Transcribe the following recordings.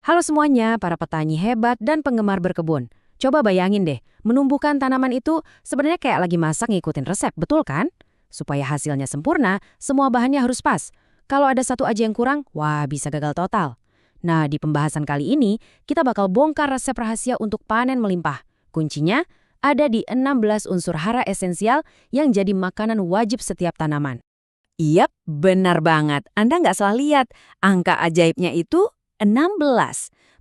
Halo semuanya, para petani hebat dan penggemar berkebun. Coba bayangin deh, menumbuhkan tanaman itu sebenarnya kayak lagi masak ngikutin resep, betul kan? Supaya hasilnya sempurna, semua bahannya harus pas. Kalau ada satu aja yang kurang, wah bisa gagal total. Nah, di pembahasan kali ini, kita bakal bongkar resep rahasia untuk panen melimpah. Kuncinya ada di 16 unsur hara esensial yang jadi makanan wajib setiap tanaman. Yap, benar banget. Anda nggak salah lihat. Angka ajaibnya itu 16.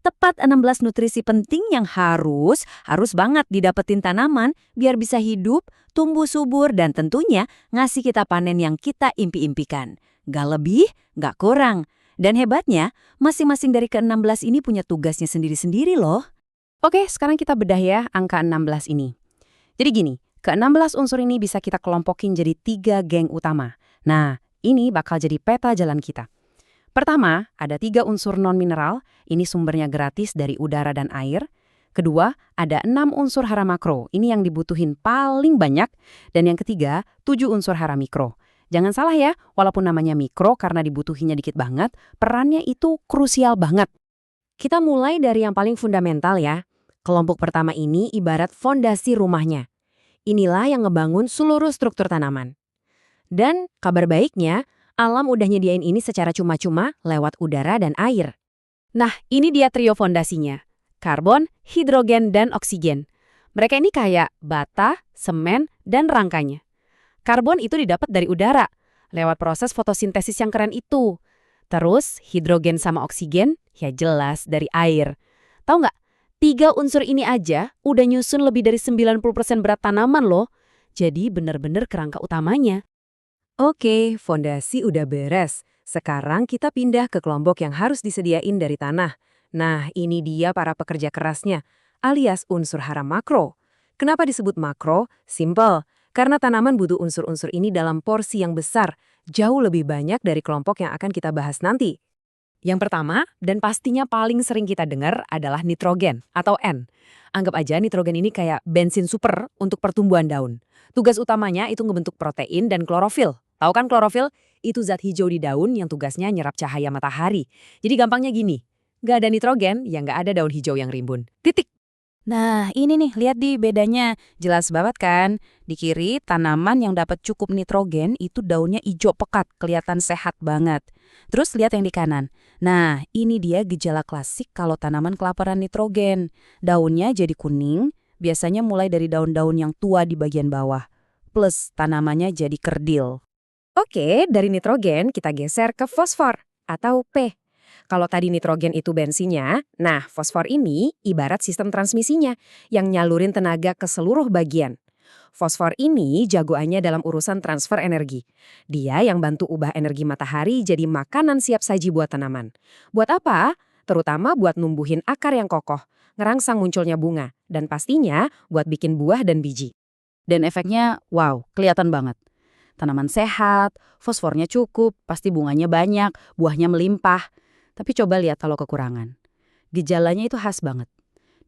Tepat 16 nutrisi penting yang harus banget didapetin tanaman biar bisa hidup, tumbuh subur, dan tentunya ngasih kita panen yang kita impi-impikan. Nggak lebih, nggak kurang. Dan hebatnya, masing-masing dari ke-16 ini punya tugasnya sendiri-sendiri loh. Oke, sekarang kita bedah ya angka 16 ini. Jadi gini, ke-16 unsur ini bisa kita kelompokin jadi 3 geng utama. Nah, ini bakal jadi peta jalan kita. Pertama, ada 3 unsur non-mineral, ini sumbernya gratis dari udara dan air. Kedua, ada 6 unsur hara makro, ini yang dibutuhin paling banyak. Dan yang ketiga, 7 unsur hara mikro. Jangan salah ya, walaupun namanya mikro karena dibutuhinnya dikit banget, perannya itu krusial banget. Kita mulai dari yang paling fundamental ya. Kelompok pertama ini ibarat fondasi rumahnya. Inilah yang ngebangun seluruh struktur tanaman. Dan kabar baiknya, alam udah nyediain ini secara cuma-cuma lewat udara dan air. Nah, ini dia trio fondasinya. Karbon, hidrogen, dan oksigen. Mereka ini kayak bata, semen, dan rangkanya. Karbon itu didapat dari udara, lewat proses fotosintesis yang keren itu. Terus, hidrogen sama oksigen, ya jelas dari air. Tahu nggak? 3 unsur ini aja udah nyusun lebih dari 90% berat tanaman loh. Jadi bener-bener kerangka utamanya. Oke, fondasi udah beres. Sekarang kita pindah ke kelompok yang harus disediain dari tanah. Nah, ini dia para pekerja kerasnya, alias unsur hara makro. Kenapa disebut makro? Simple, karena tanaman butuh unsur-unsur ini dalam porsi yang besar, jauh lebih banyak dari kelompok yang akan kita bahas nanti. Yang pertama, dan pastinya paling sering kita dengar adalah nitrogen atau N. Anggap aja nitrogen ini kayak bensin super untuk pertumbuhan daun. Tugas utamanya itu ngebentuk protein dan klorofil. Tahu kan klorofil? Itu zat hijau di daun yang tugasnya nyerap cahaya matahari. Jadi gampangnya gini, nggak ada nitrogen, ya nggak ada daun hijau yang rimbun. Titik. Nah, ini nih, lihat di bedanya. Jelas banget kan? Di kiri, tanaman yang dapat cukup nitrogen itu daunnya hijau pekat, kelihatan sehat banget. Terus lihat yang di kanan. Nah, ini dia gejala klasik kalau tanaman kelaparan nitrogen. Daunnya jadi kuning, biasanya mulai dari daun-daun yang tua di bagian bawah. Plus, tanamannya jadi kerdil. Oke, dari nitrogen kita geser ke fosfor atau P. Kalau tadi nitrogen itu bensinnya, nah fosfor ini ibarat sistem transmisinya yang nyalurin tenaga ke seluruh bagian. Fosfor ini jagoannya dalam urusan transfer energi. Dia yang bantu ubah energi matahari jadi makanan siap saji buat tanaman. Buat apa? Terutama buat numbuhin akar yang kokoh, ngerangsang munculnya bunga, dan pastinya buat bikin buah dan biji. Dan efeknya, wow, kelihatan banget. Tanaman sehat, fosfornya cukup, pasti bunganya banyak, buahnya melimpah. Tapi coba lihat kalau kekurangan. Gejalanya itu khas banget.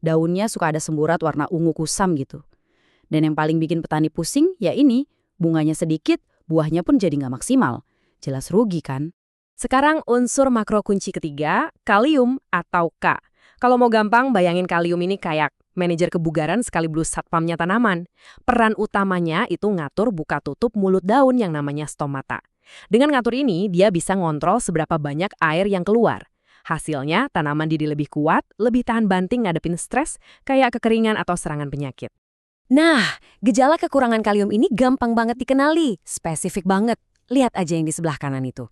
Daunnya suka ada semburat warna ungu kusam gitu. Dan yang paling bikin petani pusing, ya ini, bunganya sedikit, buahnya pun jadi nggak maksimal. Jelas rugi kan? Sekarang unsur makro kunci ketiga, kalium atau K. Kalau mau gampang, bayangin kalium ini kayak manajer kebugaran sekaligus satpamnya tanaman. Peran utamanya itu ngatur buka tutup mulut daun yang namanya stomata. Dengan ngatur ini, dia bisa ngontrol seberapa banyak air yang keluar. Hasilnya, tanaman jadi lebih kuat, lebih tahan banting ngadepin stres, kayak kekeringan atau serangan penyakit. Nah, gejala kekurangan kalium ini gampang banget dikenali, spesifik banget. Lihat aja yang di sebelah kanan itu.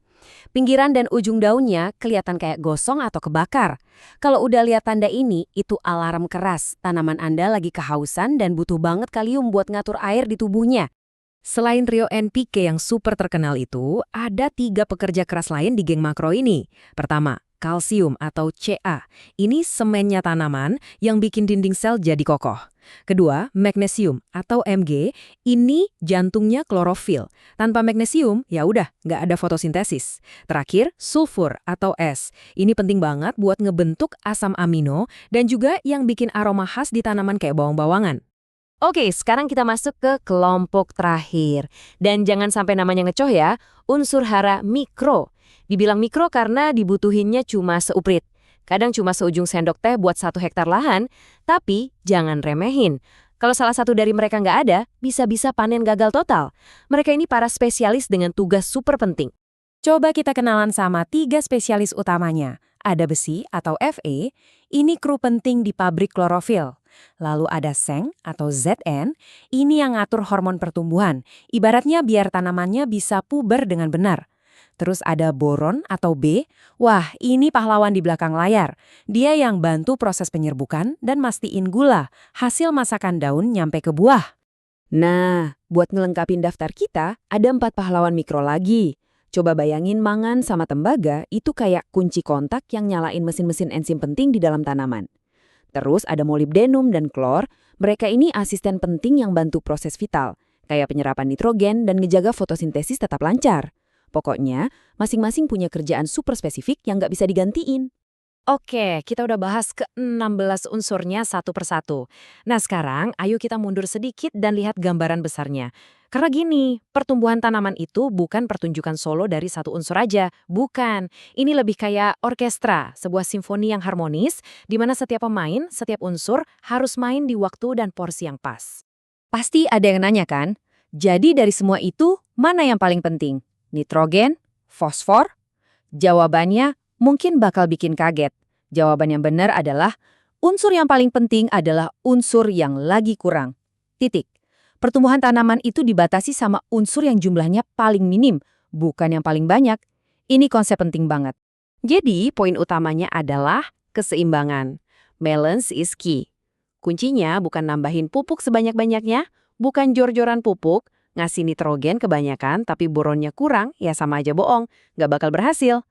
Pinggiran dan ujung daunnya kelihatan kayak gosong atau kebakar. Kalau udah lihat tanda ini, itu alarm keras. Tanaman Anda lagi kehausan dan butuh banget kalium buat ngatur air di tubuhnya. Selain trio NPK yang super terkenal itu, ada 3 pekerja keras lain di geng makro ini. Pertama, kalsium atau Ca. Ini semennya tanaman yang bikin dinding sel jadi kokoh. Kedua, magnesium atau Mg, ini jantungnya klorofil. Tanpa magnesium, ya udah, nggak ada fotosintesis. Terakhir, sulfur atau S. Ini penting banget buat ngebentuk asam amino dan juga yang bikin aroma khas di tanaman kayak bawang-bawangan. Oke, sekarang kita masuk ke kelompok terakhir. Dan jangan sampai namanya ngecoh ya, unsur hara mikro. Dibilang mikro karena dibutuhinnya cuma seuprit. Kadang cuma seujung sendok teh buat 1 hektar lahan, tapi jangan remehin. Kalau salah satu dari mereka nggak ada, bisa-bisa panen gagal total. Mereka ini para spesialis dengan tugas super penting. Coba kita kenalan sama 3 spesialis utamanya. Ada besi atau Fe, ini kru penting di pabrik klorofil. Lalu ada Seng atau Zn, ini yang ngatur hormon pertumbuhan. Ibaratnya biar tanamannya bisa puber dengan benar. Terus ada boron atau B, wah ini pahlawan di belakang layar. Dia yang bantu proses penyerbukan dan mastiin gula, hasil masakan daun nyampe ke buah. Nah, buat ngelengkapin daftar kita, ada 4 pahlawan mikro lagi. Coba bayangin mangan sama tembaga itu kayak kunci kontak yang nyalain mesin-mesin enzim penting di dalam tanaman. Terus ada molibdenum dan klor, mereka ini asisten penting yang bantu proses vital, kayak penyerapan nitrogen dan ngejaga fotosintesis tetap lancar. Pokoknya, masing-masing punya kerjaan super spesifik yang nggak bisa digantiin. Oke, kita udah bahas ke-16 unsurnya satu persatu. Nah sekarang, ayo kita mundur sedikit dan lihat gambaran besarnya. Karena gini, pertumbuhan tanaman itu bukan pertunjukan solo dari satu unsur aja. Bukan, ini lebih kayak orkestra, sebuah simfoni yang harmonis, di mana setiap pemain, setiap unsur harus main di waktu dan porsi yang pas. Pasti ada yang nanya kan? Jadi dari semua itu, mana yang paling penting? Nitrogen? Fosfor? Jawabannya mungkin bakal bikin kaget. Jawaban yang benar adalah unsur yang paling penting adalah unsur yang lagi kurang. Titik. Pertumbuhan tanaman itu dibatasi sama unsur yang jumlahnya paling minim, bukan yang paling banyak. Ini konsep penting banget. Jadi, poin utamanya adalah keseimbangan. Balance is key. Kuncinya bukan nambahin pupuk sebanyak-banyaknya, bukan jor-joran pupuk, ngasih nitrogen kebanyakan tapi boronnya kurang, ya sama aja bohong, nggak bakal berhasil.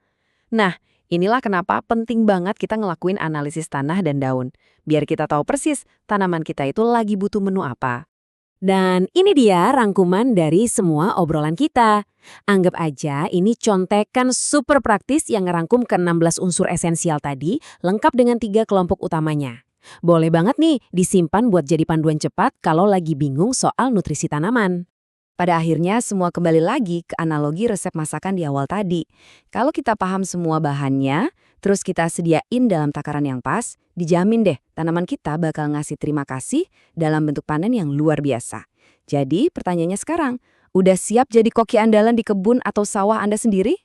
Nah, inilah kenapa penting banget kita ngelakuin analisis tanah dan daun. Biar kita tahu persis tanaman kita itu lagi butuh menu apa. Dan ini dia rangkuman dari semua obrolan kita. Anggap aja ini contekan super praktis yang ngerangkum ke-16 unsur esensial tadi, lengkap dengan 3 kelompok utamanya. Boleh banget nih disimpan buat jadi panduan cepat kalau lagi bingung soal nutrisi tanaman. Pada akhirnya semua kembali lagi ke analogi resep masakan di awal tadi. Kalau kita paham semua bahannya, terus kita sediain dalam takaran yang pas, dijamin deh tanaman kita bakal ngasih terima kasih dalam bentuk panen yang luar biasa. Jadi pertanyaannya sekarang, udah siap jadi koki andalan di kebun atau sawah Anda sendiri?